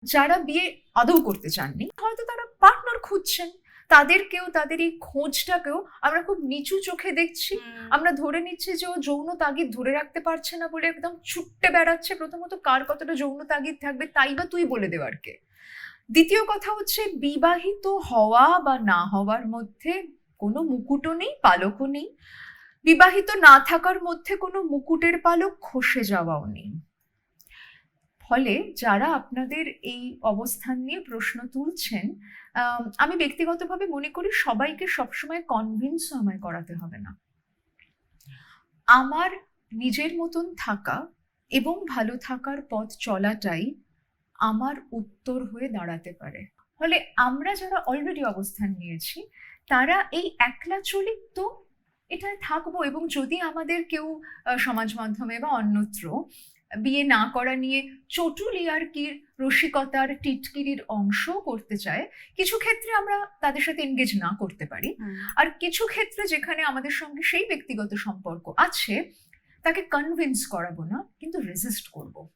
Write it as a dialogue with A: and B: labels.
A: যারা বিয়ে আদৌ করতে চাননি, হয়তো তারা পার্টনার খুঁজছেন, তাদেরকেও, তাদের এই খোঁজটাকেও আমরা খুব নিচু চোখে দেখছি। আমরা ধরে নিচ্ছি যে ও যৌন তাগিদ ধরে রাখতে পারছে না বলে একদম ছুট্টে বেড়াচ্ছে। প্রথমত, কার কতটা যৌন তাগিদ থাকবে তাই বা তুই বলে দেওয়ার কে? দ্বিতীয় কথা হচ্ছে, বিবাহিত হওয়া বা না হওয়ার মধ্যে কোনো মুকুটও নেই, পালকও নেই। বিবাহিত না থাকার মধ্যে কোনো মুকুটের পালক খসে যাওয়াও নেই। ফলে যারা আপনাদের এই অবস্থান নিয়ে প্রশ্ন তুলছেন, আমি ব্যক্তিগতভাবে মনে করি সবাইকে সবসময় কনভিন্সও আমায় করাতে হবে না। আমার নিজের মতন থাকা এবং ভালো থাকার পথ চলাটাই আমার উত্তর হয়ে দাঁড়াতে পারে। ফলে আমরা যারা অলরেডি অবস্থান নিয়েছি, তারা এই একলা চলিত তো এটায় থাকবো। এবং যদি আমাদের কেউ সমাজ মাধ্যমে বা অন্যত্র বিয়ে না করা নিয়ে চটুলি আর কি রসিকতার টিটকিরির অংশ করতে চায়, কিছু ক্ষেত্রে আমরা তাদের সাথে এনগেজ না করতে পারি। আর কিছু ক্ষেত্রে যেখানে আমাদের সঙ্গে সেই ব্যক্তিগত সম্পর্ক আছে, তাকে কনভিন্স করাবো না, কিন্তু রেজিস্ট করবো।